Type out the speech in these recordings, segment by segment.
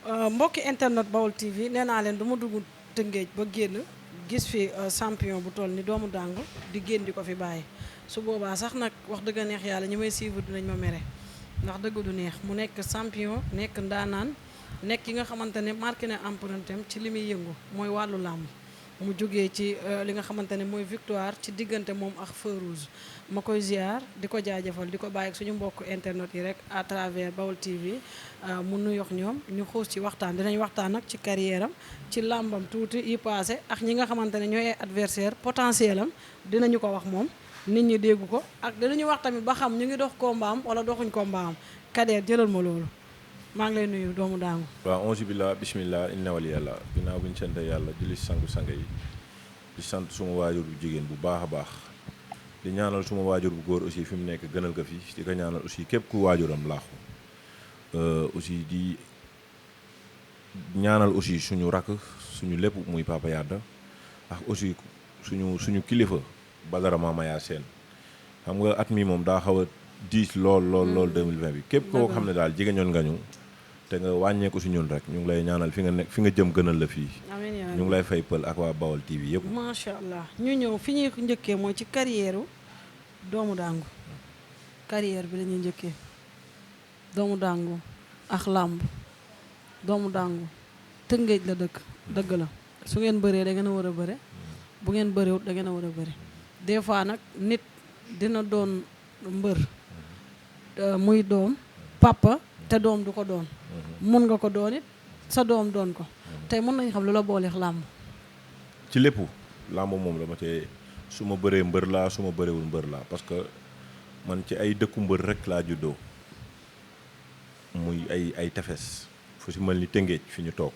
mbokki internet Baol TV nee naa leen du ma dugg Tëngéej ba génn gis fi champion bu toll ni doomu Dangu di génn di ko fi bàyyi su boobaa sax nag wax dëgg neex yàlla ñi may suivre dinañ ma mere ndax dëgg du neex mu nekk champion nekk ndaanaan nekk yi nga xamante ne marqué na empreinte am ci li muy yëngu mooy wàllu làmb mu jógee ci li nga xamante ne mooy victoire ci diggante moom ak Feu Rouge ma koy ziar di ko jaajëfal di ko bàyyi ak suñu mbokk internet yi rek à travers Baol TV mu nuyox ñoom ñu xuus ci waxtaan dinañ waxtaan nag ci carrière am ci làmbam tuuti yi passé ak ñi nga xamante ne ñooy adversaire potentiel am dinañu ko wax moom nit ñi dégg ko ak dinañu wax tamit ba xam ñu ngi dox combat am wala doxuñ combat am Kader jëlal ma loolu maa ngi lay nuyu doomu Dangu. waaw onze billah bismillah inna wali yàlla ginnaaw bi ñu sant yàlla julli sangu-sang yi di sant suma waajur bu jigéen bu baax a baax di ñaanal suma waajur bu góor aussi fi mu nekk gënal ko fi di ko ñaanal aussi képp ku waajuram laaxu aussi di ñaanal aussi suñu rakk suñu lépp muy Papa Yada ak aussi suñu kilifa Badara Mamaya Sène xam nga at mi moom daa xaw a diis lool 2020 bi képp koo xam ne daal jigéñoon nga ñu te nga wàññeeku si ñun rek ñu ngi lay ñaanal fi nga nekk fi nga jëm gënal la fii. amiin ñu ngi lay fay pël ak waa Baol TV yëpp. macha allah ñu ñëw fi ñuy njëkkee mooy ci carrière doomu Dangu carrière bi la ñuy njëkkee doomu Dangu ak làmb doomu Dangu Tëngéej la dëgg la su ngeen bëree da ngeen a war a bëre bu ngeen bëreewut da ngeen a war a bëre des fois nag nit dina doon mbër muy doom papa te doom du ko doon mun nga ko doon it sa doom doon ko tey mën nañ xam lu la booleex làmb ci lépp làmb moom la ma tee su ma bëree mbër laa su ma bëreewul mbër laa parce que man ci ay dëkku mbër rek laa juddoo muy ay tefes fu si mel ni Tëngéej fi ñu toog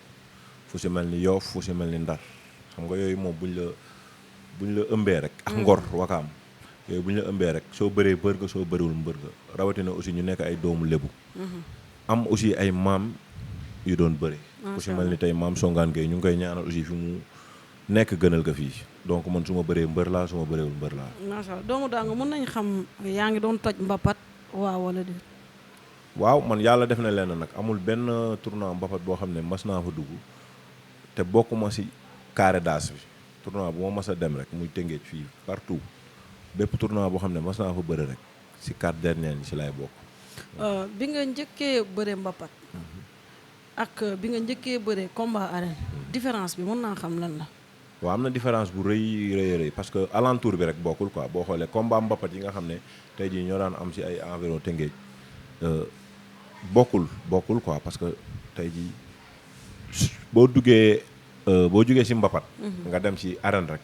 fu si mel ni Yoof fu si mel ni Ndar xam nga yooyu moom buñ la ëmbee rek ak Ngor Wakaam yooyu bu ñu la ëmbee rek soo bëree bër nga soo bëriwul mbër nga rawatina aussi ñu nekk ay doomu lébu am aussi ay maam yu doon bëri ku si mel ni tey maam Songaan Gueye ñu ngi koy ñaanal aussi fi mu nekk gënal ko fii donc man su ma bëree mbër laa su ma bëreewul mbër laa macha allah doomu Dangu mën nañ xam yaa ngi doon toj mbapat waaw wala déet waaw man yàlla def na leen nag amul benn tournoi mbapat boo xam ne mas naa fa dugg te bokkuma si carré d'as bi tournoi bu ma mas a dem rek muy Tëngéej fii partout bépp tournoi boo xam ne mas naa fa bëre rek si 4 derniers yi si lay bokk. bi nga njëkkee bëre mbapat ak bi nga njëkkee bëre combat arène différence bi mën naa xam lan la. waaw am na différence bu rëy parce que alentour bi rek bokkul quoi boo xoolee combat mbapat yi nga xam ne tey jii ñoo daan am si ay environ Tëngéej bokkul quoi parce que tey jii boo jugee si mbapat. nga dem si arène rek.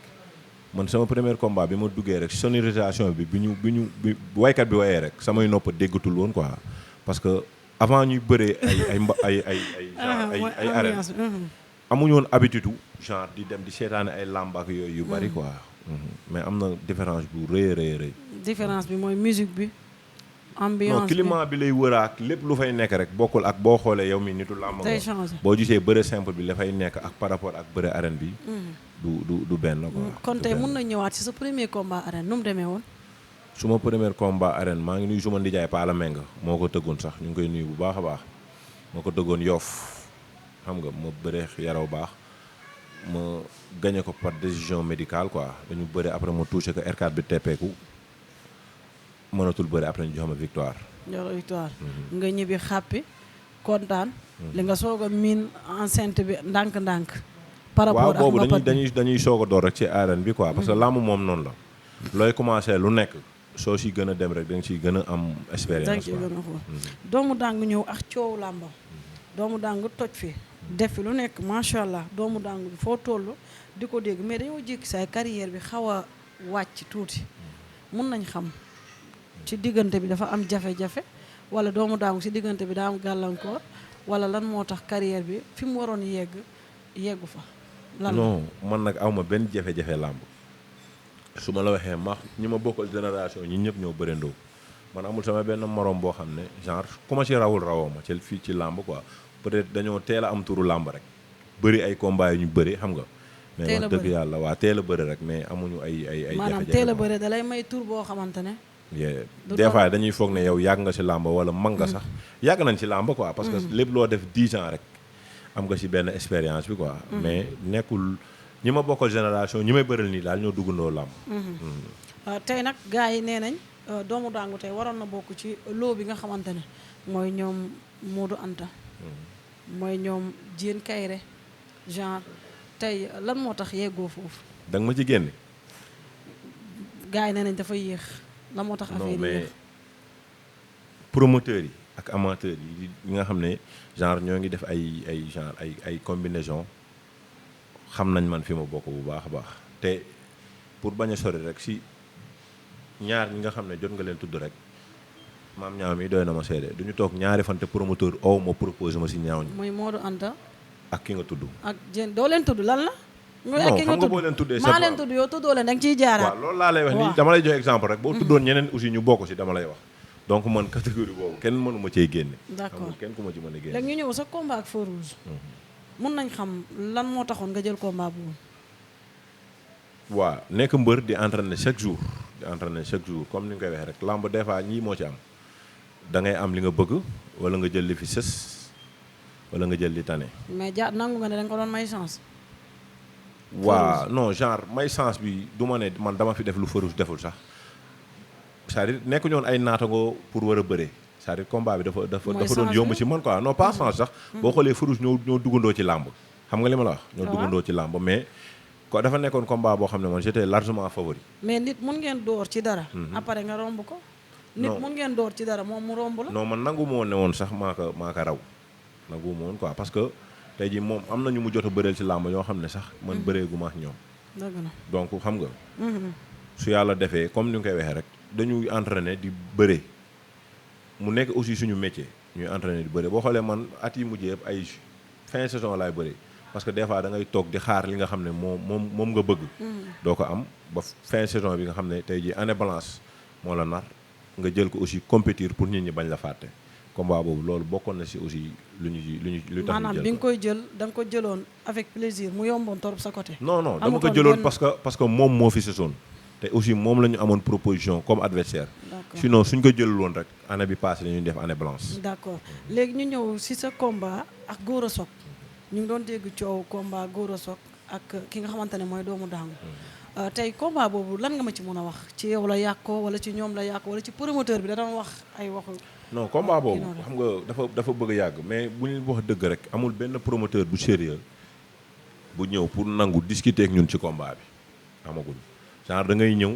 man sama premier combat bi ma duggee rek sonorisation bi bi waykat bi wayee rek samay nopp déggatul woon quoi parce que avant ñuy bëree ay arène amuñu woon habitude genre di dem di seetaane ay làmb ak yooyu yu bari quoi mais am na différence bu rëy différence bi mooy musique bi ambiance non climat bi lay wëraak lépp lu fay nekk rek bokkul ak boo xoolee yow mi nitu làmb nga boo gisee bëre simple bi la fay nekk ak par rapport ak bëre arène bi du benn quoi. kon tey mën na ñëwaat ci sa premier combat arène nu mu demee woon. suma premier combat arène maa ngi nuyu suma ndijaay Paala Meng moo ko tëggoon sax ñu ngi koy nuyu bu baax a baax moo ko tëggoon Yoff xam nga ma bëree yaraw baax ma gagné ko par décision médicale quoi dañu bëre après ma touché ko R4 bi teppeeku mënatul bëre après ñu jox ma victoire. nga ñibbi xàppi kontaan. li nga soog a miin enceinte bi ndànk-ndànk. par rapport ak boobu dañuy soog a door rek ci arène bi quoi parce que làmb moom noonu la looy commencé lu nekk soo si gën a dem rek da nga ciy gën a am expérience doomu Dangu ñëw ak coow làmbam doomu Dangu toj fi def fi lu nekk macha allah doomu Dangu bi foo toll di ko dégg mais dañoo jékki saay carrière bi xaw a wàcc tuuti mun nañ xam ci diggante bi dafa am jafe-jafe wala doomu Dangu si diggante bi daa am gàllankoor wala lan moo tax carrière bi fi mu waroon yeggu fa non man nag awma benn jafe-jafe làmb su ma la waxee ñi ma bokkal génération ñi ñëpp ñoo bërendoo man amul sama benn morom boo xam ne genre ku ma ci rawoo ma ci fii ci làmb quoi peut-être dañoo teel a am turu làmb rek bëri ay combat yu ñu bëri xam nga mais wax dëgg yàlla waa teel a bëri rek mais amuñu ay jafe-jafe maanaam teel a bëri da lay may tur boo xamante ne des fois dañuy foog ne yow yàgg nga ci làmb wala mag nga sax yàgg nañ ci làmb quoi parce que lépp loo def 10 ans rek am nga ci benn expérience bi quoi. mais nekkul ñi ma bokkal génération ñi may bëral nii daal ñoo duggandoo làmb. tey nag gars yi nee nañ doomu daangu tey waroon na bokk ci loo bi nga xamante ne mooy ñoom Modou Anta. mooy ñoom Diène Kaïré genre tey lan moo tax yeggoo foofu. da nga ma ci génne. gars yi nee nañ dafa yéex lan moo tax affaire yi mais yéex. promoteurs yi ak amateurs yi nga xam ne genre ñoo ngi def ay genre ay combinaison xam nañ man fi ma bokk bu baax a baax te pour bañ a sori rek si ñaar ñi nga xam ne jot nga leen tudd rek maam ñaaw mi doy na ma seede du ñu toog ñaari fan te promoteur ow ma proposé ma si ñaaw ñi. muy Modou Anta. ak ki nga tudd. ak Diène doo leen tudd lan la. non xam nga boo leen tuddee maa leen tudd yow tuddoo leen da nga ciy jaaraat. waaw loolu laa lay wax nii dama lay jox exemple rek boo tuddoon ñeneen aussi ñu bokk si dama lay wax donc man catégorie boobu kenn mënu ma cee génne. d'accord amul kenn ku ma ci mën a génne. léegi ñu ñëw sa combat ak Feu Rouge. mun nañ xam lan moo taxoon nga jël combat boobu. waaw nekk mbër di entraîner chaque jour comme ni nga koy waxee rek lamb des fois ñii moo ci am da ngay am li nga bëgg wala nga jël li fi sës wala nga jël li tane. mais nangu nga ne da nga ko doon may chance. waaw non genre may chance bi du ma ne man dama fi def lu Feu Rouge deful sax c'est-à-dire nekk ñoon ay naatangoo pour war a bëree c'est-à-dire combat bi dafa doon yomb ci man quoi non pas chance sax. boo xoolee Feu Rouge ñoo duggandoo ci làmb xam nga li ma la wax. ñoo duggandoo ci làmb mais ko dafa nekkoon combat boo xam ne man j'étais largement favori. mais nit mun ngeen door ci dara. après nga romb ko. nit mun ngeen door ci dara moom mu romb la. non man nangu ma woon ne woon sax maa ko raw nangu ma woon quoi parce que tey jii moom am na ñu mu jot a bëreel ci làmb ñoo xam ne sax man bëreegu ma ak ñoom. dëgg na donc xam nga. su yàlla defee comme ni nga koy waxee rek dañuy entraîner di bëre mu nekk aussi suñu métier ñuy entraîner di bëre boo xoolee man at yi mujjee yëpp ay fin saison laay bëre parce que des fois da ngay toog di xaar li nga xam ne moom nga bëgg. doo ko am ba fin saison bi nga xam ne tey jii année blanche moo la nar nga jël ko aussi compétir pour nit ñi bañ la fàtte. combat boobu loolu bokkoon na si aussi lu tax maanaam bi nga koy jël da nga ko jëloon avec plaisir mu yomboon torop sa côté. non dama ko jëloon parce que moom moo fi saison te aussi moom la ñu amoon proposition comme adversaire. sinon suñ ko jëlul woon rek année bi passé dañuy def année blanche. d'accord léegi ñu ñëw si sa combat ak Gora Sock ñu ngi doon dégg coow combat Gora Sock ak ki nga xamante ne mooy doomu daangu. tey combat boobu lan nga ma ci mën a wax ci yow la yàqoo wala ci ñoom la yàqoo wala ci promoteur bi da doon wax ay waxu. non combat boobu xam nga dafa bëgg a yàgg mais bu ñu wax dëgg rek amul benn promoteur bu sérieux bu ñëw pour nangu discuter ak ñun ci combat bi amagul genre da ngay ñëw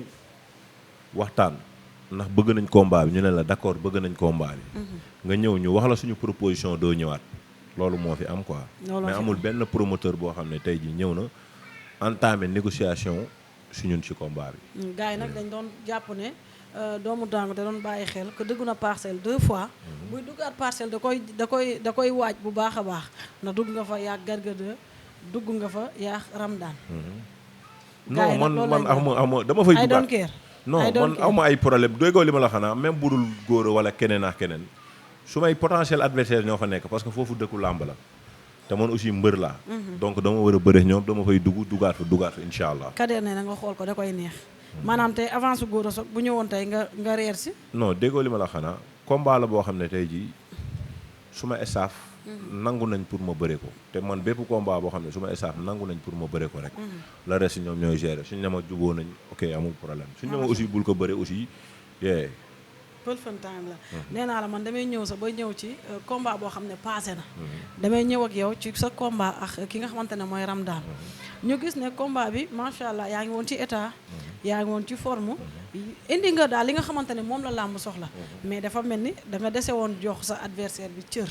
waxtaan ndax bëgg nañ combat bi ñu ne la d'accord bëgg nañ combat bi. nga ñëw ñu wax la suñu proposition doo ñëwaat loolu moo fi am quoi. mais amul benn promoteur boo xam ne tey jii ñëw na entamer négociation si ñun ci combat bi. gars yi nag dañ doon jàpp ne. doomu daangu da doon bàyyi xel que dugg na parcelle 2 fois. buy duggaat parcelle da koy waaj bu baax a baax na dugg nga fa yaa Garga 2 dugg nga fa yaa Ramdaan. non man ama dama fay duggaat non man awma ay problème déggoo li ma la xanaa même bu dul góor wala keneen ak keneen su may potentiel adversaire ñoo fa nekk parce que foofu dëkku làmb la te man aussi mbër laa. donc dama war a bëre ñoom dama fay duggaat fa incha allah. Kader ne na nga xool ko da koy neex. maanaam tey avance su Gora Sock bu ñëwoon tey nga reer si. non déggoo li ma la xanaa combat la boo xam ne tey jii su ma staff nangu nañ pour ma bëre ko te man bépp combat boo xam ne su ma staff nangu nañ pour ma bëre ko rek. la reste ñoom ñooy gérer suñ ne ma juboo nañ ok amul problème suñ ne ma aussi bul ko bëre aussi yee. pël fan time la. nee naa la man damay ñëw sa ba ñëw ci combat boo xam ne passé na. damay ñëw ak yow ci sa combat ak ki nga xamante ne mooy Ramdaan. ñu gis ne combat bi macha allah yaa ngi woon ci état. yaa ngi woon ci forme. indi nga daal li nga xamante ne moom la làmb soxla. mais dafa mel ni da nga dese woon jox sa adversaire bi cër.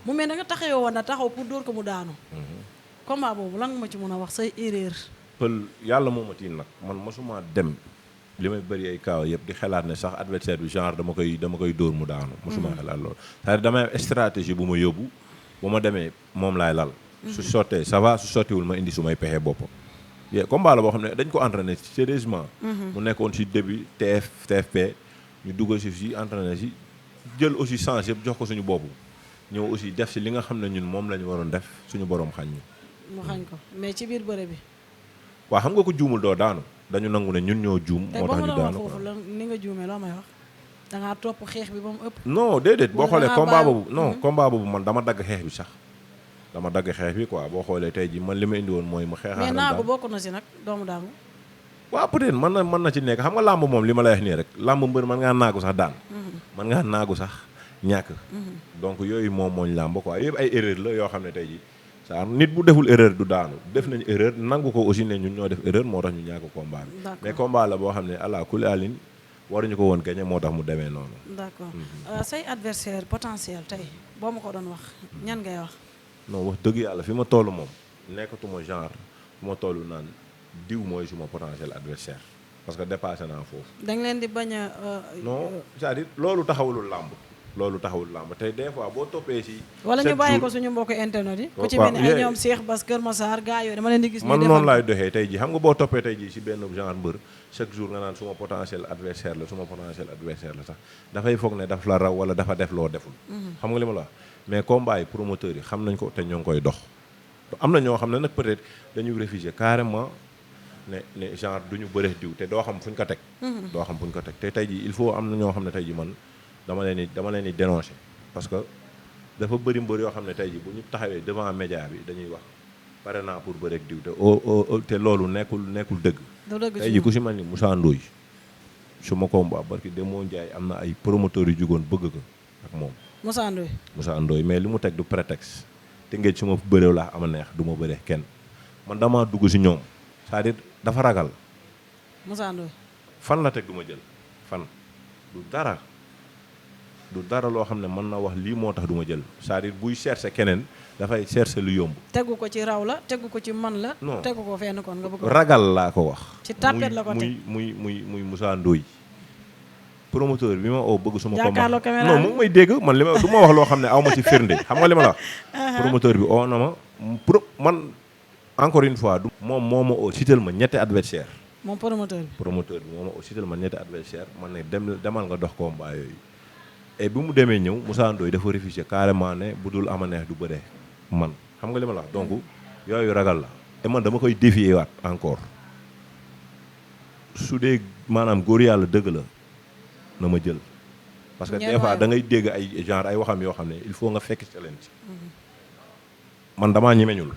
mu mel ne nga taxawee woon na taxaw pour dóor ko mu daanu. combat boobu lan nga ma ci mën a wax say erreur. pël yàlla moo ma tiin nag man mosuma dem. li may bëri ay kaaw yëpp di xalaat ne sax adversaire bi genre dama koy dóor mu daanu. mosuma xalaat loolu. c'est-à-dire damay am stratégie bu ma yóbbu bu ma demee moom laay lal. su sottee ça va su sottiwul ma indi su may pexe boppam. combat la boo xam ne dañ ko entraîné sérieusement. mu nekkoon ci début TFP ñu dugal si entraîné si jël aussi change yëpp jox ko suñu bopp ñëw aussi def si li nga xam ne ñun moom la ñu waroon def suñu borom xañ ñu. mu xañ ko mais ci biir bëre bi. waaw xam nga ko juumul doo daanu. dañu nangu ne ñun ñoo juum. moo tax ñu daanu foofu la ni nga juumee loo may wax da ngaa topp xeex bi ba mu ëpp. non déedéet boo xoolee combat boobu non combat boobu man dama dagg xeex bi sax dama dagg xeex bi quoi boo xoolee tey ji man li ma indi woon mooy mu xeexaa mais naagu bokk na si nag doomu daangu. waaw peut-être mën na ci nekk xam nga làmb moom li ma lay wax nii rek làmb mbër mën ngaa naagu sax daan mën ngaa naagu sax ñàkk donc yooyu moom mooñ làmb quoi yëpp ay erreur la yoo xam ne tey ji saa nit bu deful erreur du daanu def nañu erreur nangu ko aussi ne ñun ñoo def erreur moo tax ñu ñàkk combat bi mais combat la boo xam ne àla kulli alin waruñu ko woon gagné moo tax mu demee noonu d'accord say adversaire potentiel tey boo ma ko doon wax ñan ngay wax non wax dëgg yàlla fi ma toll moom nekkatuma genre fi ma toll naan diw mooy suma potentiel adversaire parce que dépassé naa foofu da nga leen di bañ a non c'est-à-dire loolu taxawulul làmb tey des fois boo toppee si wala ñu bàyyi ko suñu mbokk internet yi ku ci mel ni ay ñoom Cheikh Bass Kër Massar gars yooyu dama leen di gis man noonu laay doxee tey ji xam nga boo toppee tey ji si benn genre mbër chaque jour nga naan suma potentiel adversaire la sax dafay foog ne daf la raw wala dafa def loo deful xam nga li ma la wax mais combat yi promoteurs yi xam nañ ko te ñoo ngi koy dox am na ñoo xam ne nag peut-être dañuy réfugier carrément ne genre duñu bëre diw te doo xam fu ñu ko teg te tey ji il faut am na ñoo xam ne tey ji man dama leen di dénoncer parce que dafa bëri mbër yoo xam ne tey ji bu ñu taxawee devant média bi dañuy wax pare naa pour bëre ak diw te loolu nekkul dëgg tey ji ku si mel ni Moussa Ndoye su ma combat barki Demba Ndiaye am na ay promoteurs yu jugoon bëgg ko ak moom Moussa Ndoye mais li mu teg du prétexte te ngeen su ma bëreew laa ama neex du ma bëree kenn man dama dugg si ñoom c'est-à-dire dafa ragal Moussa Ndoye fan la teg du ma jël fan du dara loo xam ne mën na wax lii moo tax du ma jël c'est-à-dire buy chercher keneen dafay chercher lu yomb tegu ko ci raw la tegu ko ci man la non tegu ko fenn kon nga bëgg ragal laa ko wax ci tapet la ko teg muy Moussa Ndoye promoteur bi ma oo bëgg suma ko non mu may dégg man li ma du ma wax loo xam ne aw ma ci firnde xam nga li ma la wax promoteur bi oo na ma man encore une fois moom moo ma oo sital ma ñetti adversaire moom promoteur bi moo ma oo sital ma ñetti adversaire man ne demal nga dox combat yooyu et bi mu demee ñëw Moussa Ndoye dafa réfugié carrément ne bu dul ama neex du bëree man xam nga li ma la wax donc yooyu ragal la et man dama koy défier waat encore su dee maanaam góor yàlla dëgg la na ma jël parce que des fois da ngay dégg ay genre ay waxam yoo xam ne il faut nga fekk ci leen ci man damaa ñemeñul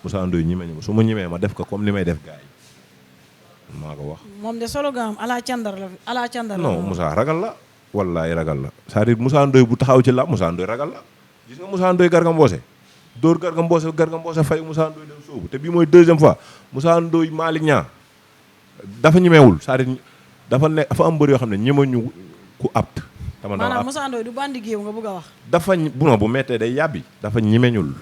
Moussa Ndoye ñemeñul su ma ñemee ma def ko comme li may def gars yi maa ko wax moom de solo gaam ala candar la non Moussa ragal la wallaay ragal la c'est-à-dire Moussa Ndoye bu taxaw ci la Moussa Ndoye ragal la gis nga Moussa Ndoye Garga Mbossé dóor Garga Mbossé fay Moussa Ndoye dem soobu te bii mooy deuxième fois Moussa Ndoye Malick Niang dafa ñemewul c'est-à-dire dafa am mbër yoo xam ne ñemeñu ku apt maanaam Moussa Ndoye du bandi géew nga bëgg a wax dafa bu mettee day yàbbi dafa ñemeñul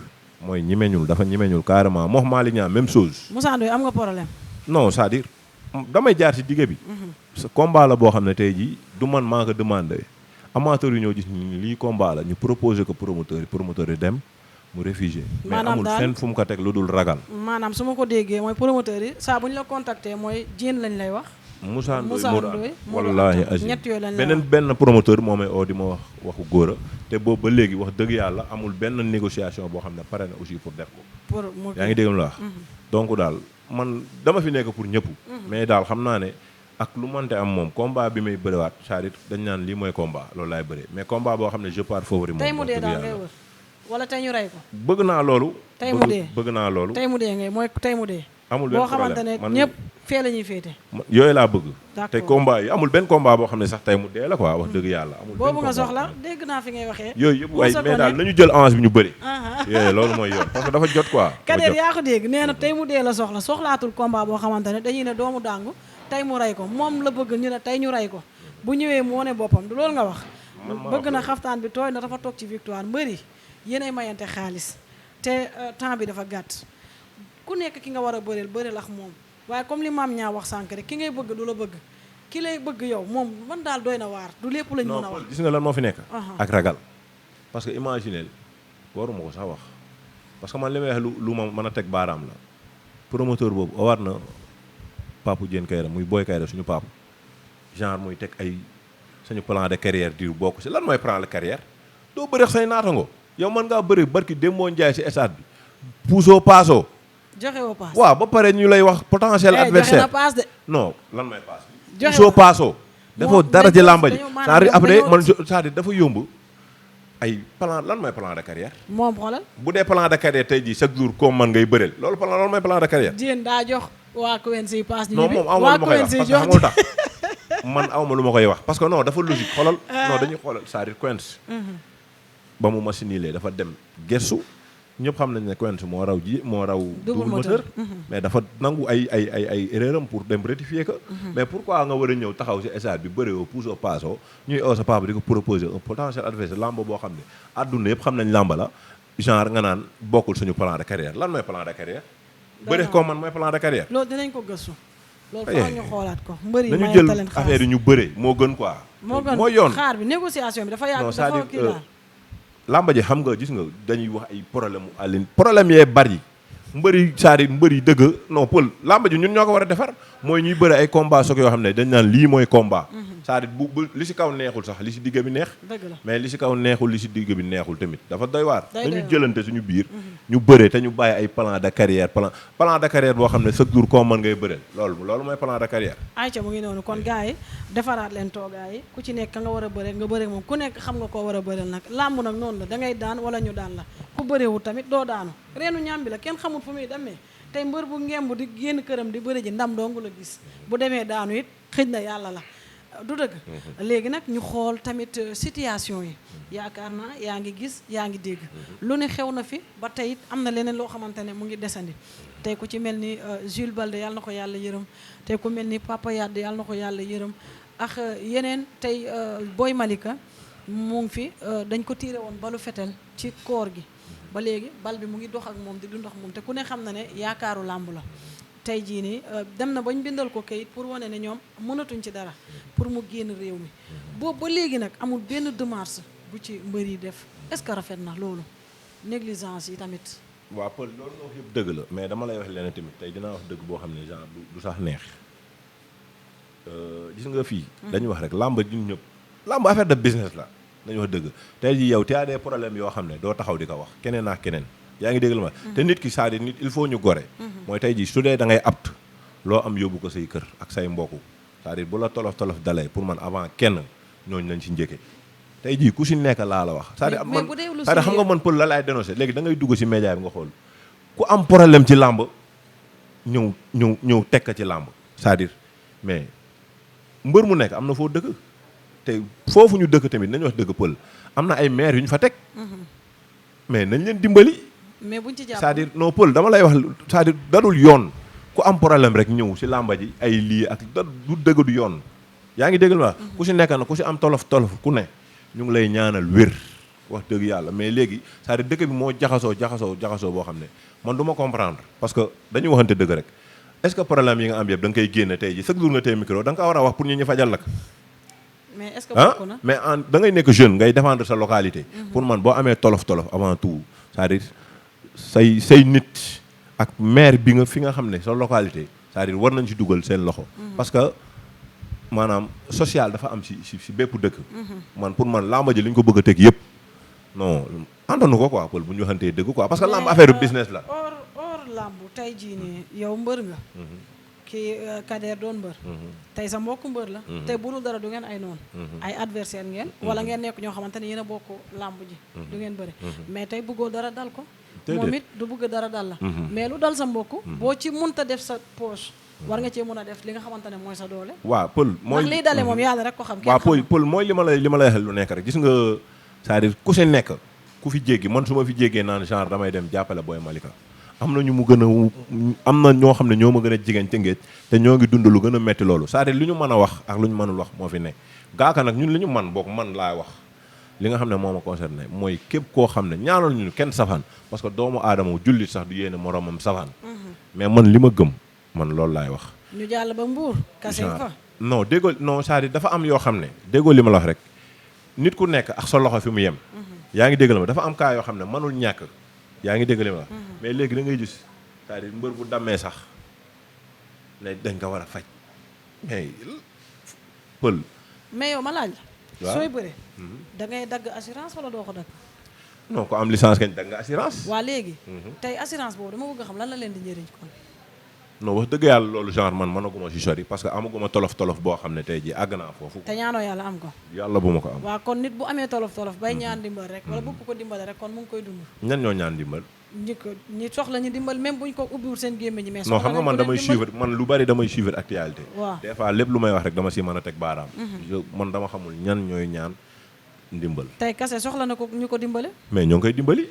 dafa ñemeñul carrément moo Malick Niang même chose Moussa Ndoye am nga problème non c'est-à-dire damay jaar ci digg bi sa combat la boo xam ne tey jii du man maa ko demandé amateur yi ñoo gis ni lii combat la ñu proposé ko promoteur yi dem mu réfugié mais amul fenn fu mu ko teg lu dul ragal maanaam su ma ko déggee mooy promoteur yi saa bu ñu la contacté mooy jéen lañ lay wax Moussa Ndoye wallaahi azim benn promoteur moo may oo di ma waxu góor a te boobu ba léegi wax dëgg yàlla amul benn négociation boo xam ne pare na aussi pour def ko yaa ngi dégg la wax donc daal man dama fi nekk pour ñëpp mais daal xam naa ne ak lu mënte am moom combat bi may bëriwaat c'est-à-dire dañ naan lii mooy combat loolu laay bëree mais combat boo xam ne je pars favori moom tey mu dee daal ngay wër wala tey ñu rey ko bëgg naa loolu tey mu dee bëgg naa loolu tey mu dee ngay mooy tey mu dee amul benn boo xamante ne ñëpp fee la ñuy féete yooyu laa bëgg te combat yi amul benn combat boo xam ne sax tey mu dee la quoi wax dëgg yàlla amul boobu nga soxla dégg naa fi ngay waxee yooyu yëpp waaye mais daal nañu jël avance bi ñu bëri yooyu loolu mooy yoon parce que dafa jot quoi Kader yaa ko dégg nee na tey mu dee la soxlaatul combat boo xamante ne dañuy ne doomu dàngu tey mu rey ko moom la bëgg ñu ne tey ñu rey ko bu ñëwee mu wane boppam du loolu nga wax bëgg na xaftaan bi tooy na dafa toog ci victoire mbëri yéenay mayante xaalis te temps bi dafa gàtt ku nekk ki nga war a bëreel ak moom waaye comme li maam ñaa wax sànk rek ki ngay bëgg du la bëgg ki lay bëgg yow moom man daal doy na waar du lépp lañ mën a wax gis nga lan moo fi nekk ak ragal parce que imaginez waruma ko sax wax parce que man li may wax lu ma mën a teg baaraam la promoteur boobu war na Pape Diène Kaïré muy Boy Kaïré suñu papa genre muy teg ay suñu plan de carrière diw bokk si lan mooy plan de carrière doo bëri say naatango yow mën ngaa bëri barki Demba Ndiaye si stade bi puusoo paasoo joxe woo paas waaw ba pare ñu lay wax potentiel adversaire joxe na paas de non lan may paas joxe puusoo paasoo dafa dara ci làmba ji c'est-à-dire après man c'est-à-dire dafa yomb ay plan lan mooy plan de carrière. moom xoolal. bu dee plan de carrière tey jii chaque jour comme man ngay bëreel loolu mooy plan de carrière. Diène daa jox waa Quench yi paas. ñu non ñibbi moom awma lu ma koy wax parce que jox xamul tax man awma lu ma koy wax parce que non dafa logique xoolal. non dañuy xoolal c'est-à-dire Quench ba mu machine dafa dem gestu ñëpp xam nañ ne Quench moo raw double moteur mais dafa nangu ay erreur am pour dem rectifier ko. mais pourquoi nga war a ñëw taxaw si stade bi bëre woo pousse paasoo ñuy oo sa papa di ko proposer un potentiel adversaire lamba boo xam ne adduna yëpp xam nañ lamba la genre nga naan bokkul suñu plan de carrière lan mooy plan de carrière. bëre ko man mooy plan de carrière. loolu dinañ ko gëstu. loolu fa ñu xoolaat ko mbër yi nañu jël affaire yi ñu bëre moo gën quoi. moo yoon xaar bi négociation bi dafa yàgg dafa kii daal. lamba ji xam nga gis nga dañuy wax ay problème yee bari mbëri c'est-à-dire mbëri dëgg non pël lamba ji ñun ñoo ko war a defar mooy ñuy bëri ay combat soog yoo xam ne dañ naan lii mooy combat. c'est-à-dire bu li si kaw neexul sax li si digg bi neex. dëgg la mais li si kaw neexul li si digg bi neexul tamit dafa doy waar. dañu jëlante suñu biir. ñu bëre te ñu bàyyi ay plan de carrière plan de carrière boo xam ne chaque jour koo mën ngay bëreel loolu mooy plan de carrière. ayca mu ngi noonu kon gars yi defaraat leen toogaay yi ku ci nekk ka nga war a bëreel nga bëreel moom ku nekk xam nga koo war a bëreel nag làmb nag noonu la da ngay daan wala ñu daan la ku bëreewul tamit doo daanu reenu ñàmbi la kenn xamul fu muy demee tey mbër bu ngemb di génn këram di bëri ji ndam dong la gis bu demee daanu it xëj na yàlla la du dëgg. léegi nag ñu xool tamit situation yi yaakaar naa yaa ngi gis yaa ngi dégg lu ne xew na fi ba tey it am na leneen loo xamante ne mu ngi desandi tey ku ci mel ni Jules Balde yàlla na ko yàlla yërëm tey ku mel ni Papa Yade yàlla na ko yàlla yërëm ak yeneen tey Boy Malika mu ngi fi dañ ko tiire woon balu fetel ci koor gi ba léegi bal bi mu ngi dox ak moom di dund ak moom te ku ne xam na ne yaakaaru làmb la tey jii nii dem na bañ bindal ko kayit pour wane ne ñoom mënatuñ ci dara pour mu génn réew mi boobu ba léegi nag amul benn démarche bu ci mbër yi def est-ce que rafet na loolu négligence yi tamit. waaw Paul loolu nga wax yëpp dëgg la mais dama lay wax leneen tamit tey dinaa wax dëgg boo xam ne genre du sax neex gis nga fii. dañuy wax rek làmb ñun ñëpp làmb affaire de business la dañu wax dëgg tey jii yow te y a des problèmes yoo xam ne doo taxaw di ko wax keneen ak keneen. yaa ngi dégg la ma te nit ki c'est-à-dire nit il faut ñu gore mooy tey jii su dee da ngay apt loo am yóbbu ko say kër ak say mbokk c'est-à-dire bu la tolof dalee pour man avant kenn ñooñu lañ ci njëkke tey jii ku si nekk laa la wax c'est-à-dire man c'est-à-dire xam nga man pël la laay dénoncé léegi da ngay dugg si média bi nga xool ku am problème ci làmb ñëw tekk ci làmb c'est-à-dire mais mbër mu nekk am na foo dëkk te foofu ñu dëkk tamit nañu wax dëgg pël am na ay maire yu ñu fa teg mais nañ leen dimbali. mais buñ ci jàpp c'est-à-dire non pël dama lay wax c'est-à-dire dadul yoon ku am problème rek ñëw si làmba ji ay lii ak du dëgg du yoon yaa ngi déggal ma ku si nekk na ku si am tolof ku ne ñu ngi lay ñaanal wér wax dëgg yàlla mais léegi c'est-à-dire dëkk bi moo jaxasoo boo xam ne man du ma comprendre parce que dañuy waxante dëgg rek est-ce que problème yi nga am yëpp da nga koy génne tey ji chaque jour nga tey micro da nga ko war a wax pour ñu fajal la ko mais est-ce que bokk na mais da ngay nekk jeune ngay défendre sa localité pour man boo amee tolof avant tout c'est-à-dire say nit ak maire bi nga fi nga xam ne sa localité c'est-à-dire war nañ ci dugal seen loxo parce que maanaam social dafa am si bépp dëkk man pour man làmba ji li ñu ko bëgg a teg yëpp non àndanu ko quoi pël bu ñu waxantee dëgg quoi parce que làmb affaire business la or làmb tey jii nii yow mbër nga kii Kader doon mbër tey sa mbokk mbër la tey bu dul dara du ngeen ay noonu ay adversaire ngeen wala ngeen nekk ñoo xamante ne yéen a bokk làmb ji du ngeen bëri mais tey bëggoo dara dal ko moom it du bëgg dara dal la mais lu dal sa mbokk boo ci mënta def sa poche war nga cee mën a def li nga xamante ne mooy sa doole waaw pël mooy ndax liy dalee moom yàlla rek ko xam waaw pël mooy li ma lay waxee lu nekk rek gis nga c'est-à-dire ku si nekk ku fi jéggi man su ma fi jéggee naan genre damay dem jàppale Boy Malika am na ñu mu gën a am na ñoo xam ne ñoo ma gën a jigéen Tëngéej te ñoo ngi dund lu gën a metti loolu c'est-à-dire li ñu mën a wax ak lu ñu mënul wax moo fi nekk gaaka nag ñun li ñu man bokk man laay wax li nga xam ne moo ma concerné mooy képp koo xam ne ñaanal ñu kenn safaan parce que doomu aadama jullit sax du yéene moromam safaan mais man li ma gëm man loolu laay wax ñu jàll ba Mbuur kase fa non déggoo non c'est-à-dire dafa am yoo xam ne déggoo li ma la wax rek nit ku nekk ak sa loxo fi mu yem yaa ngi dégg la ma dafa am cas yoo xam ne mënul ñàkk yaa ngi dégg li ma la mais léegi da ngay gis c'est-à-dire mbër bu dammee sax ne dañ ko war a faj mais pël mais yow ma laaj la waaw sooy bëre da ngay dagg assurance wala doo ko dagg non ko am licence kañ dagg nga assurance waa léegi tey assurance boobu dama bëgg a xam lan la leen di njëriñ kon non wax dëgg yàlla loolu genre man mënaguma si sori parce que amaguma tolof boo xam ne tey jii àgg naa foofu. te ñaanoo yàlla am ko. yàlla bu ma ko am. waaw kon nit bu amee tolof bay ñaan dimbal rek. wala bëgg ko dimbale rek kon mu ngi koy dund. ñan ñoo ñaan dimbal. ñi soxla ñu dimbal même buñ ko ubbiwul seen gémmiñ ñi mais non xam nga man damay suivre man lu bari damay suivre actualité. waaw des fois lépp lu may wax rek dama si mën a teg baaraam. man dama xamul ñan ñooy ñaan ndimbal. tey kase soxla na ko ñu ko dimbale. mais ñoo ngi koy dimbali.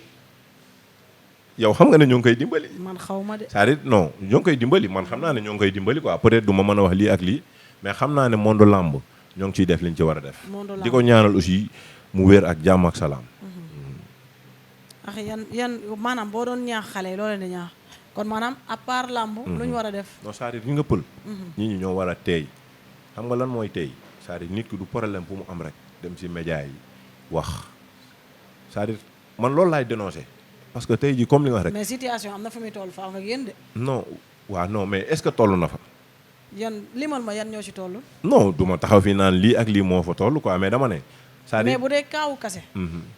yow xam nga ne ñoo ngi koy dimbali. man xaw ma de. c'est-à-dire non ñoo ngi koy dimbali man xam naa ne ñoo ngi koy dimbali quoi peut-être du ma mën a wax lii ak lii mais xam naa ne monde làmb ñoo ngi ciy def liñ ci war a def. di ko ñaanal aussi mu wér ak jàmm ak salaam. ak yan maanaam boo doon ñaax xale yi loo leen di ñaax kon maanaam à part làmb. lu ñu war a def. non c'est-à-dire ñi nga pël. nit ñi ñoo war a teey xam nga lan mooy teey c'est-à-dire nit ki du problème bu mu am rek dem ci média yi wax c'est-à-dire man loolu laay dénoncer. parce que tey jii comme li nga wax rek. mais situation am na fu muy toll faaw nga génn de. non waaw non mais est-ce que toll na fa. yan limal ma yan ñoo ci toll. non du ma taxaw fi naan lii ak lii moo fa toll quoi mais dama ne. mais bu dee kaawu kase.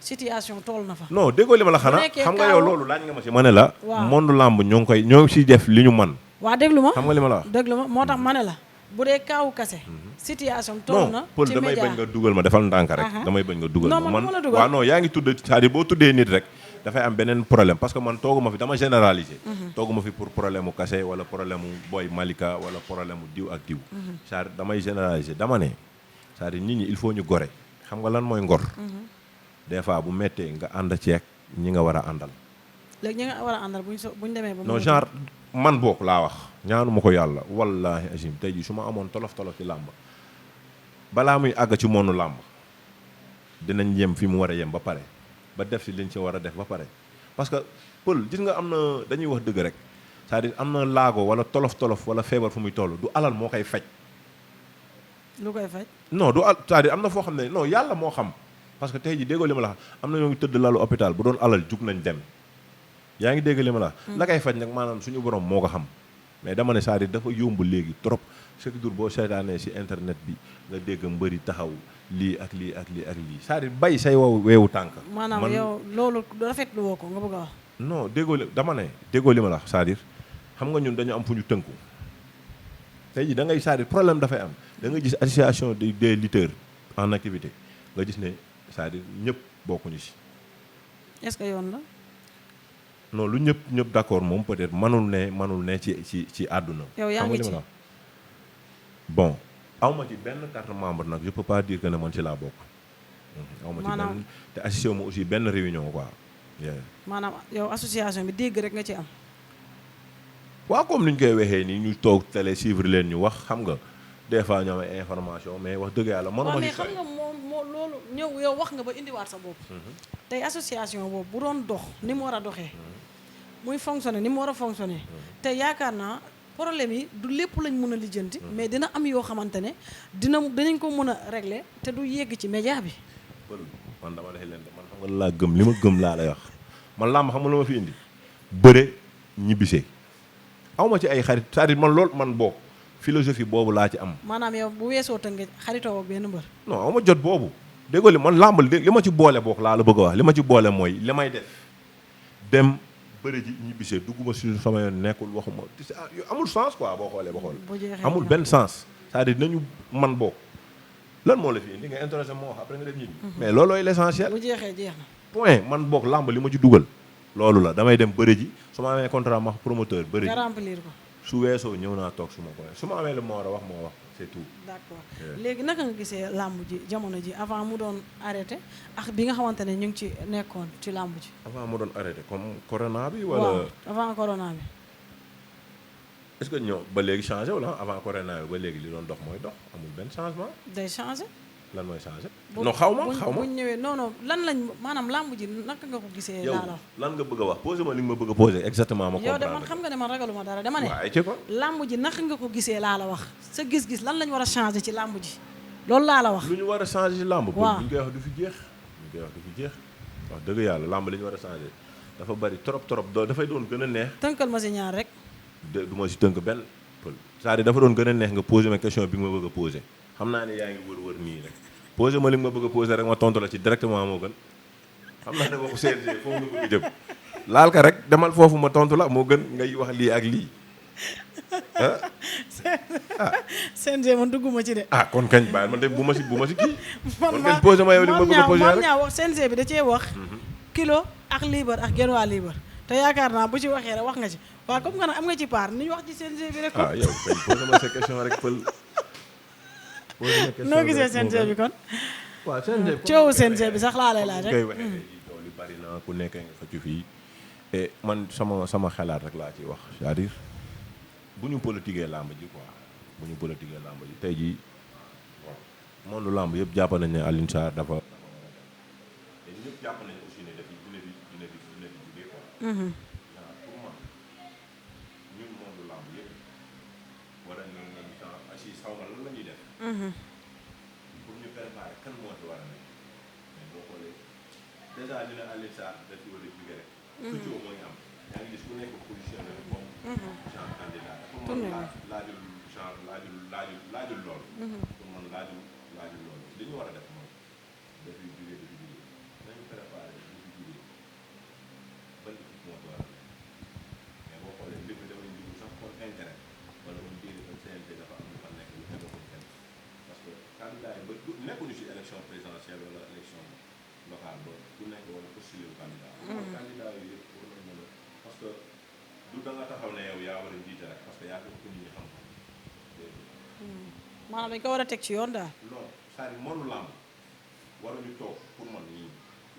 situation toll na fa. non déggoo li ma la xanaa xam nga yow loolu laaj nga ma ci ma ne la. waaw monde làmb ñoo ngi ciy def li ñu man waa déglu ma xam nga li ma la wax. déglu ma moo tax ma ne la. bu dee kaawu kase. situation toll na non damay bañ nga dugal ma defal ndànk rek. damay bañ nga dugal ma man waaw non yaa ngi tudd c'est-à-dire boo tuddee nit rek. dafay am beneen problème parce que man tooguma fi dama généraliser. tooguma fi pour problème mu kase wala problème mu boy Malika wala problème mu diw ak diw. c'est-à-dire damay généraliser dama ne c'est-à-dire nit ñi il faut ñu gore xam nga lan mooy ngor. des fois bu méttee nga ànd ceeg ñi nga war a àndal. léegi ñi nga war a àndal buñ demee ba. non genre man boog laa wax ñaanu ma ko yàlla wallahi azim tey jii su ma amoon tolof ci làmb balaa muy àgg ci moonu làmb dinañ yem fi mu war a yem ba pare. ba def si liñ ci war a def ba pare parce que pël gis nga am na dañuy wax dëgg rek c'est-à-dire am na laago wala tolof wala feebar fu muy toll du alal moo koy faj. lu koy faj. non du c'est-à-dire am na foo xam ne non yàlla moo xam parce que tey jii déggoo li ma la am na ñoo ngi tëdd lalu hôpital bu doon alal jug nañ dem yaa ngi dégg li ma la la koy faj nag maanaam suñu borom moo ko xam mais dama ne c'est-à-dire dafa yomb léegi trop chaque jour boo seetaanee si internet bi nga dégg mbëri taxaw. lii ak lii ak lii ak lii c'est-à-dire bay say weewu tànk. maanaam yow loolu rafetlu woo ko nga bëgg a wax. non déggoo li ma la wax c'est-à-dire xam nga ñun dañu am fu ñu tënku tey jii da ngay c'est-à-dire problème dafay am da nga gis association des lutteurs en activité nga gis ne c'est-à-dire ñëpp bokkuñu si. est-ce que yoon la. non lu ñëpp d'accord moom peut-être manul ne ci àdduna. yow yaa ngi ci bon. awma ci benn carte membre nag je peux pas dire que ne man ci laa bokk. awma ci benn te associé ma aussi benn réunion quoi. maanaam yow association bi dégg rek nga ci am. waaw comme ni ñu koy waxee nii ñu toog télé suivre leen ñu wax xam nga des fois ñoo am ay information mais wax dëgg yàlla mënuma mais xam nga moo loolu ñëw yow wax nga ba indiwaat sa bopp. tey association boobu bu doon dox ni mu war a doxee. muy fonctionner ni mu war a fonctionner. te yaakaar naa. problème yi du lépp lañ mën a lijjanti mais dina am yoo xamante ne dinañ ko mën a régler te du yegg ci média bi. man dama lay leen man xam nga laa gëm li ma gëm laa lay wax man làmb xam nga lu ma fi indi bëre ñibbisee awma ci ay xarit c'est-à-dire man loolu man bokk philosophie boobu laa ci am. maanaam yow bu weesoo tënk xaritoo ak benn mbër. non awma jot boobu déggoo li man làmb li ma ci boole bokk laa la bëgg a wax li ma ci boole mooy li may def dem. bëri ji ñibbisee dugguma si sama yoon nekkul waxuma amul sens quoi boo xoolee ba xool amul benn sens c'est-à-dire nañu man bokk lan moo la fi indi nga intéressé moo wax après nga def ñibbi mais loolooy l'essentiel bu jeexee jeex na point man bokk làmb li ma ci dugal loolu la damay dem bëri ji su ma amee contrat ma promoteur bëri ji nga remplir ko su weesoo ñëw naa toog su ma ko su ma amee lu ma war a wax moo wax c'est tout. d'accord léegi naka nga gisee làmb ji jamono ji avant mu doon arrêté ak bi nga xamante ne ñu ngi ci nekkoon ci làmb ji. avant mu doon arrêté comme corona bi. wala waaw avant corona bi. est-ce que ñëw ba léegi changé wala avant corona bi ba léegi li doon dox mooy dox amul benn changement. day changé. lan mooy changé. non xaw ma bu ñu ñëwee non lan lañ maanaam làmb ji naka nga ko gisee. yow lan nga bëgg a wax posé ma li nga ma bëgg a posé exactement ma comprendre. yow de man xam nga ne man ragaluma dara dama ne. waaye ci ko làmb ji naka nga ko gisee laa la wax sa gis-gis lan lañ war a changé ci làmb ji loolu laa la wax. lu ñu war a changé ci làmb. waaw bu ñu koy wax du fi jeex. bu ñu koy wax du fi jeex wax dëgg yàlla làmb li ñu war a changé dafa bari trop dafay doon gën a neex. tënkal ma si ñaar rek. du ma si tënk benn pël c'est-à-dire dafa doon gën a neex nga posé ma question bi nga ma bëgg a posé xam naa ne yaa ngi wër nii rek posé ma li nga ma bëgg a posé rek ma tontu la ci directement moo gën xam naa ne waxu CNG foofu nga bëgg jëm laal ka rek demal foofu ma tontu la moo gën ngay wax lii ak lii CNG man dugguma ci de. kon kañ bàyyi man de bu ma si kii. man kon kañ posé ma yow li ma bëgg a posé rek. ñaa wax CNG bi da cee wax. kilo ak liibar ak genn waa liibar te yaakaar naa bu ci waxee rek wax nga ci waaw comme nga nag am nga ci part ni ñu wax ci CNG bi rek. yow kañ posé ma sa question rek pël. noo gisee CNG bi kon. waaw CNG coowu CNG bi sax laa lay laaj rek. koy waxee tool yi bari na ku nekk nga xëccu fii et man sama xalaat rek laa ciy wax c'est-à-dire bu ñu politiquee làmb ji quoi bu ñu politiquee làmb ji tey jii waaw monde làmb yëpp jàpp nañ ne Alioune Sarr dafa te ñëpp jàpp nañ aussi ne dafi dina fi jugee quoi. Pour man ñun monde làmb yëpp war nañ ne assis xaw ma lan la ñuy def. pour ñu préparer kan moo ci war a nekk mais boo xoolee dèjà ñu ne Alioune Sarr daf ci war a jugee rek. toujours mooy am yaa ngi gis ku nekk position de moom. genre candidat pour man laajul loolu. pour man laajul loolu li ñu war a def moom dafiy jugee nañu préparer dafiy jugee ban équipe moo ci war a nekk mais boo xoolee mbir mi damay jugul sax pour intérêt wala mu déedéet ba CNG dafa am lu fa nekk lu tegagul kenn parce que candidat yi ba nekkuñu si élection présidentielle wala élection locale ba ku nekk wala postuler candidat. candidat yooyu yëpp war nañ mën a parce que du da nga taxaw ne yow yaa war a jiite rek parce que yaa ko nit ñi xam ko. maanaam dañ ko war a teg ci yoon daal. non c'est-à-dire mënu làmb waruñu toog pour man nii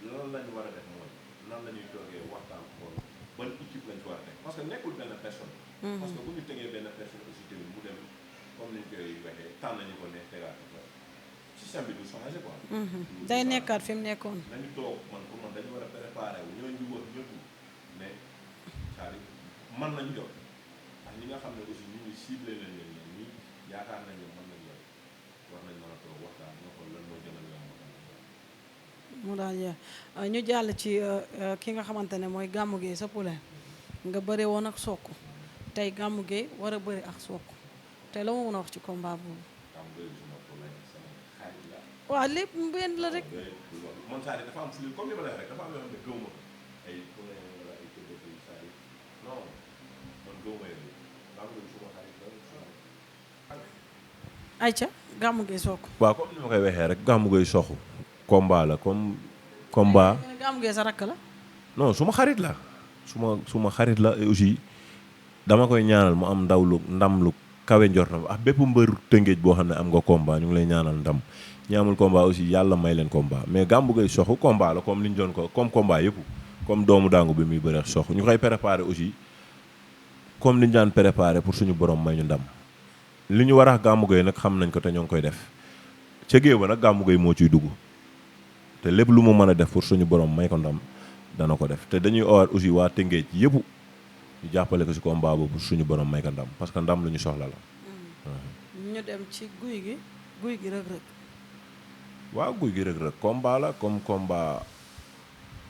lan la ñu war a def mooy nan la ñuy toogee waxtaan xool ban équipe lañ ci war a teg parce que nekkul benn personne. parce que bu ñu tegee benn personne aussi tamit mu dem comme ni ñu koy waxee tànn nañu ko ne tegaat ko système bi du changé quoi. day nekkaat fi mu nekkoon. nañu toog man pour man dañu war a préparer wu ñooñu ñu wër ñëpp mais c'est-à-dire mën nañu jot ak ñi nga xam ne aussi ñu ngi ciblé leen leen ñi yaakaar nañ ne mën nañ yor war nañ mën a toog waxtaan nga xool lan moo jëmal yaa mu daal ñu jàll ci ki nga xamante ne mooy Gamou Gueye sa poulain nga bëre woon ak Sokh tey Gamou Gueye war a bëri ak Sokh tey la ma mën a wax ci combat boobu. waaw lépp benn la rek. man saa dafa am fu comme li ma lay wax rek dafa am yoo xam ne gëw ma ay poulain wala ay tëdd yi saa yi non man gëw ma yooyu Gamou Gueye suma xarit la ayca Gamou Gueye Sokh. waaw comme ni ma koy waxee rek Gamou Gueye Sokh combat la comme combat. Gamou Gueye sa rakk la. non suma xarit la suma xarit la et aussi dama koy ñaanal mu am ndam lu kawe njortam ak bépp mbër tëngéej boo xam ne am nga combat ñu ngi lay ñaanal ndam ñi amul combat aussi yàlla may leen combat mais Gamou Gueye Sokh combat la comme li ñu doon ko comme combat yëpp comme doomu daangu bi muy bëre Sokh ñu koy préparé aussi comme li ñu daan préparé pour suñu borom may ñu ndam li ñu war a Gamou Gueye nag xam nañ ko te ñoo ngi koy def ca géew ba nag Gamou Gueye moo ciy dugg te lépp lu mu mën a def pour suñu borom may ko ndam dana ko def te dañuy owaat aussi waa Tëngéej yëpp ñu jàppale ko ci combat boobu suñu borom may ko ndam parce que ndam lu ñu soxla la. ñu dem ci guy gi Reug Reug. waaw guy gi Reug Reug combat la comme combat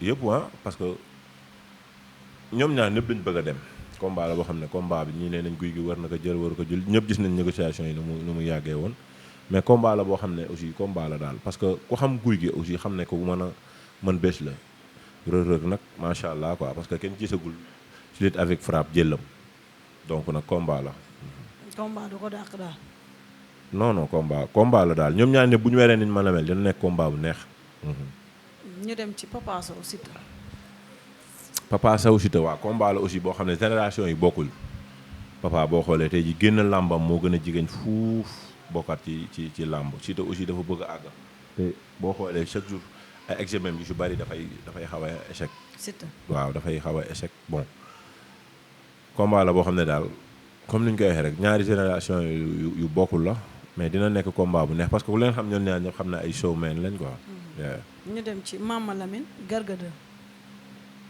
yëpp parce que ñoom ñaar ñëpp dañu bëgg a dem combat la boo xam ne combat bi ñii nee nañ guy gi war na ko jël waru ko jël ñëpp gis nañ négociation yi nu mu yàggee woon mais combat la boo xam ne aussi combat la daal parce que ku xam guy gi aussi xam ne ko bu mën bés la Reug Reug nag macha allah quoi parce que kenn gisagul ci lutte avec frappe jëlam donc nag combat la. combat du ko dàq daal. non combat la daal ñoom ñaar ne bu ñu weree niñ mën a mel dina nekk combat bu neex. ñu dem ci Papa Sow Siteu. Papa Sow Siteu waaw combat la aussi boo xam ne génération yi bokkul papa boo xoolee tey ji génn làmbam moo gën a jigéen fuuf bokkaat ci làmb Siteu aussi dafa bëgg a àgg te boo xoolee chaque jour ay examen yu su bari dafay xaw a échec. Siteu waaw dafay xaw a échec bon combat la boo xam ne daal comme ni ñu koy waxee rek ñaari génération yu bokkul la mais dina nekk combat bu neex parce que ku leen xam ñoom ñaar ñëpp xam ne ay showman lañ quoi. ñu dem ci Mama Lamine Garga 2.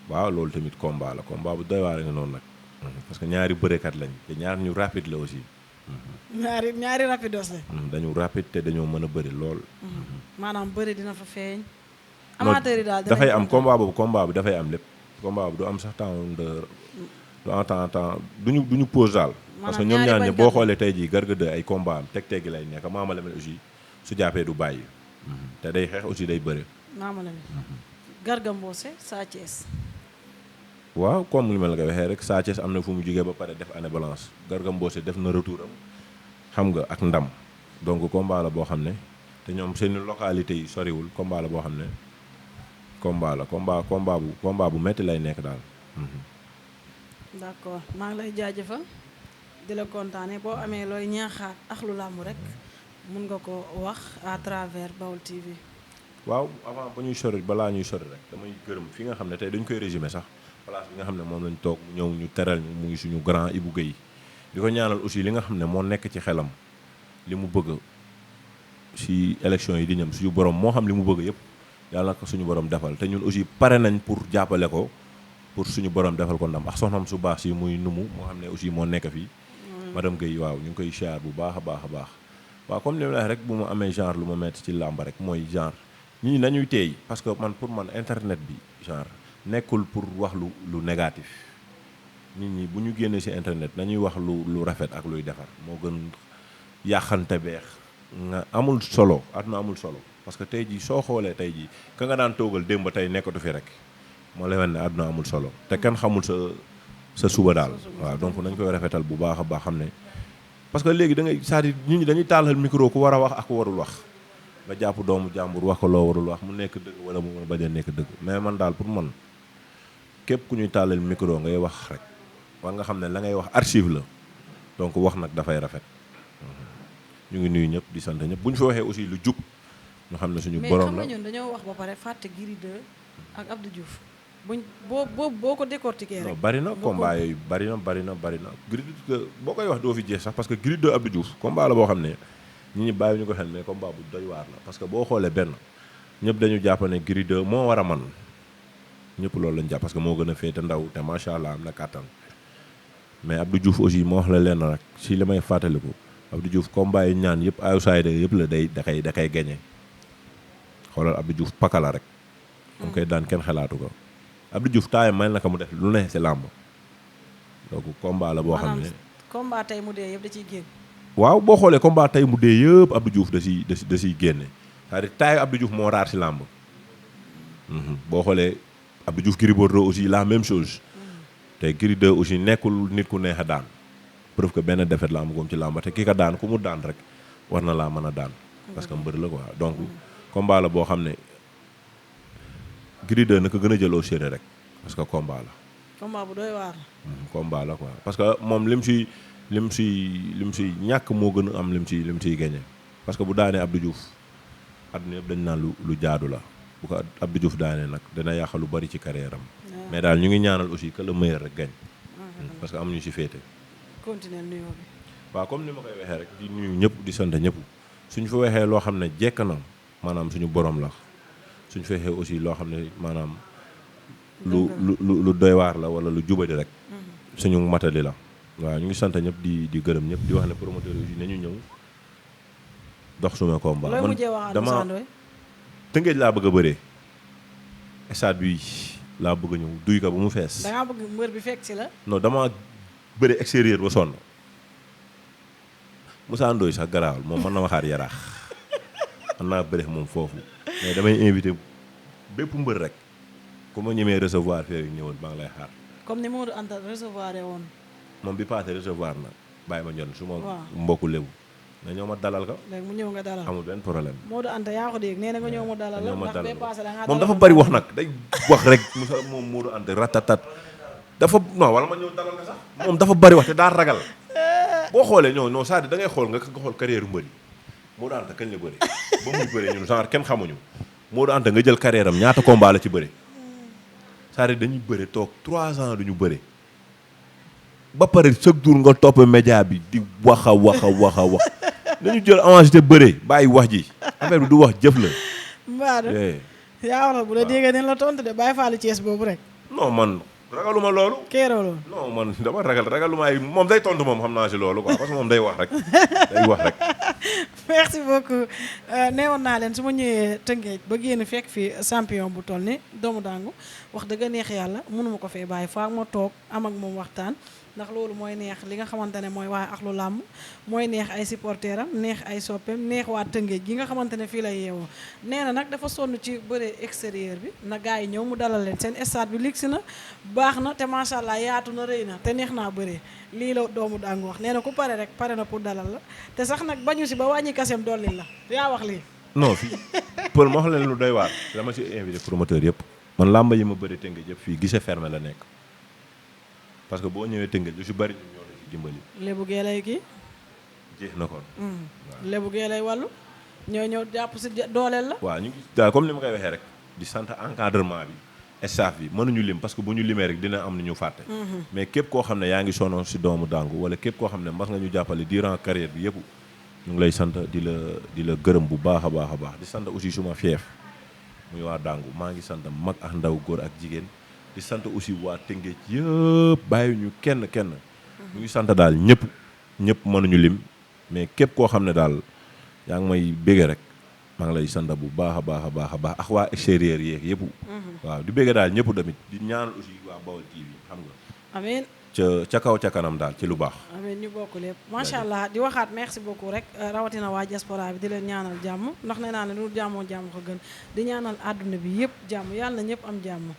waaw loolu tamit combat la combat bu doy waar nga noonu nag parce que ñaari bërekat lañ te ñaar ñu rapide la aussi. ñaari rapidos la. dañu rapide te dañoo mën a bëri lool. maanaam bëri dina fa feeñ. amateur yi daal dafay am combat bi dafay am lépp combat bi du am sax temps de du en temps duñu pause daal. parce que ñoom ñaar ñi boo xoolee tey jii Garga 2 ay combat am teg-tegi lay nekk Mama Lamine aussi su jàppee du bàyyi. te day xeex aussi day bëri. Mama Lamine. Garga Mbossé Sa Thiès. waaw comme li ma la ko waxee rek Sa Thiès am na fu mu jógee ba pare def année balance Garga Mbossé def na retour am xam nga ak ndam donc combat la boo xam ne te ñoom seen localité yi soriwul combat la boo xam ne combat la combat bu metti lay nekk daal. d'accord maa ngi lay jaajëfal di la kontaane boo amee looy ñaaxaat ak lu làmb rek mun nga ko wax à travers Baol TV. waaw avant ba ñuy sori balaa ñuy sori rek damay gërëm fi nga xam ne tey dañ koy résumé sax place bi nga xam ne moom lañ toog ñëw ñu teral ñu muy suñu grand Ibou Guèye di ko ñaanal aussi li nga xam ne moo nekk ci xelam li mu bëgg si élection yi di ñëm suñu borom moo xam li mu bëgg yëpp yàlla na ko suñu borom defal te ñun aussi pare nañ pour jàppale ko pour suñu borom defal ko ndam ak soxnam su baax si muy numu moo xam ne aussi moo nekk fii madame Guèye waaw ñu ngi koy siyaar bu baax a baax a baax waaw comme li ma la wax rek bu ma amee genre lu ma metti ci làmb rek mooy genre ñii nañuy teey parce que man pour man internet bi genre nekkul pour wax lu négatif nit ñi bu ñu génnee ci internet nañuy wax lu rafet ak luy defar moo gën yàqante beex nga amul solo àdduna amul solo parce que tey jii soo xoolee tey jii ka nga daan toogal démb tey nekkatu fi rek moo lay wan ne àdduna amul solo te kenn xamul sa suba daal waaw donc nañ koy rafetal bu baax a baax xam ne parce que léegi da ngay c'est-à-dire nit ñi dañuy tàllal micro ku war a wax ak ku warul wax nga jàpp doomu jàmbur wax ko loo warul wax mu nekk dëgg wala mu bañ a nekk dëgg mais man daal pour man képp ku ñuy tàllal micro ngay wax rek war nga xam ne la ngay wax archive la donc wax nag dafay rafet ñu ngi nuyu ñëpp di sant ñëpp bu ñu fa waxee aussi lu jub ñu xam ne suñu borom la mais xam nga ñun dañoo wax ba pare fàtte Gris 2 ak Abdou Diouf buñ boo ko décortiquer rek. bari na combat yooyu bari na Gris 2 boo koy wax doo fi jeex sax parce que Gris 2 Abdou Diouf combat la boo xam ne nit ñi bàyyi ñu ko xel mais combat bu doy waar la parce que boo xoolee benn ñëpp dañu jàpp ne Gris 2 moo war a man ñëpp loolu lañu jàpp parce que moo gën a féete ndaw te macha allah am na kàttan mais Abdou Diouf aussi moo wax la leen rek si li may fàttaliku Abdou Diouf combat yi ñaan yëpp outsider yëpp la da koy gagné xoolal Abdou Diouf paka la rek. mu koy daan kenn xalaatu ko. Abdou Diouf taayam may na ko mu def lu ne si làmb donc combat la boo xam ne. combat tey mu dee yëpp da ciy génn. waaw boo xoolee combat tey mu dee yëpp Abdou Diouf da siy génne c'est-à-dire taayu Abdou Diouf moo raar si làmb. boo xoolee Abdou Diouf Gris Bordeaux aussi la même chose. te Gris 2 aussi nekkul nit ku neex a daan. preuve que benn défaite la amagum ci làmb te ki ka daan ku mu daan rek war na laa mën a daan. parce que mbër la quoi donc combat la boo xam ne. Gris 2 na ko gën a jël au sérieux rek parce que combat la. combat bu doy waar la. combat la quoi parce que moom lim si ñàkk moo gën a am lim siy gagné parce que bu daanee Abdou Diouf àdduna yëpp dañ naan lu jaadu la bu ko Abdou Diouf daanee nag dina yàq lu bari ci carrière am. mais daal ñu ngi ñaanal aussi que le meilleur rek gagne. parce que amuñu si féete. continuer nuyoo bi. waaw comme ni ma koy waxee rek di nuyu ñëpp di sant ñëpp suñu fa waxee loo xam ne jekk na maanaam suñu borom la. suñ fexee aussi loo xam ne maanaam lu doy waar la wala lu jubadi rek suñu matali la waaw ñu ngi sant ñëpp di gërëm ñëpp di wax ne promoteur yi nañu ñëw dox suma combat man dama Tëngéej laa bëgg a bëree stade bi laa bëgg a ñëw duy ko ba mu fees. da ngaa bëgg mbër bi fekk si la. non dama bëri extérieur ba sonn Moussa Ndoye sax garaawal moom mën na ma xaar yaraax mën naa bëri moom foofu. mais damay invité bépp mbër rek ku ma ñemee recevoir fii ñëwoon maa ngi lay xaar. comme ni Modou Anta recevoir woon. moom bi passé recevoir na bàyyi ma ñoon su ma mbokku lébu nga ñëw ma dalal ko. léegi mu ñëw nga dalal amul benn problème. Modou Anta yaa ko dégg nee na nga ñëw mu dalal la ndax bee passé da ngaa moom dafa bari wax nag day wax rek moom Modou Anta ratatat dafa non wala ma ñëw dalal nga sax moom dafa bari wax te daa ragal boo xoolee non c'est-à-dire da ngay xool nga xool carrière mbëri Modou Anta kañ la bëri ba muy bëri ñun genre kenn xamuñu Modou Anta nga jël carrière am ñaata combat la ci bëri c'est-à-dire dañuy bëri toog 3 ans duñu bëri ba pare chaque jour nga topp média bi di wax nañu jël avance te bëre bàyyi wax ji affaire bi du wax jëf la. Mbadou yaa wax bu la déggee ne la tontu de bàyyi faalu Thiès boobu rek. non man ragaluma loolu. keeroo loolu. non man dama ragaluma ay moom day tontu moom xam naa si loolu quoi parce que moom day wax rek day wax rek. merci beaucoup neewoon naa leen su ma ñëwee Tëngéej ba génn fekk fi champion bu toll ni Doomu Dangu wax dëgg neex yàlla mënuma ko fee bàyyi faa ma toog am ak moom waxtaan ndax loolu mooy neex li nga xamante ne mooy waa axlu làmb mooy neex ay supporteram neex ay soppeem neex waa Tëngéej gi nga xamante ne fii lay yeewoo nee na nag dafa sonn ci bëre extérieur bi na gars yi ñëw mu dalal leen seen stade bi ligsi na baax na te macha allah yaatu na rëy na te neex naa bëree lii la doomu daangu wax nee na ku pare rek pare na pour dalal la te sax nag bañu si ba wàññi kasem dolli la yaa wax lii non fii Paul ma wax leen lu doy waar dama ci invité promoteur yëpp man làmba yi ma bëri Tëngéej yëpp fii guichet fermé la nekk parce que boo ñëwee Tëngéej lu si bëri ñun ñoo la ci dimbali. lébu gee lay kii jeex na kon. lébu gee lay wàllu ñoo ñëw jàpp si dooleel la. waaw ñu ngi daal comme ni ma koy waxee rek di sant encadrement bi staff bi mënuñu lim parce que bu ñu limee rek dina am lu ñu fàtte. mais képp koo xam ne yaa ngi sonn si doomu Dangu wala képp koo xam ne mas nga ñu jàppale durant carrière bi yëpp ñu ngi lay sant di la gërëm bu baax a baax a baax di sant aussi suma fief muy waa Dangu maa ngi sant mag ak ndaw góor ak jigéen di sant aussi waa Tëngéej yëpp bàyyi ñu kenn ñu ngi sant daal ñëpp mënuñu lim mais képp koo xam ne daal yaa ngi may bégge rek maa ngi lay sant bu baax a baax a baax a baax ak waa extérieur yeeg yëpp waaw di bégge daal ñëpp tamit di ñaanal aussi waa Baol TV xam nga amiin ca kaw ca kanam daal ci lu baax amiin ñu bokk lépp macha allah di waxaat merci beaucoup rek rawatina waa diaspora bi di leen ñaanal jàmm ndax nee naa ne lu jàmmoo jàmm ko gën di ñaanal àdduna bi yëpp jàmm yàlla na ñëpp am jàmm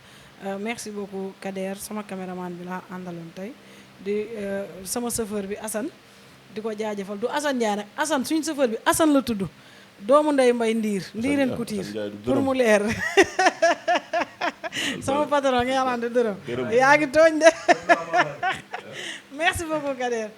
merci beaucoup Kader sama caméraman bi laa àndaloon tey di sama chauffeur bi Assane di ko jaajëfal du Assane Ndiaye nag Assane suñu chauffeur bi Assane la tudd doomu ndey mbay ndiireen Couture pour mu leer sama patron nga xamante dërëm yaa ngi tooñ de merci beaucoup Kader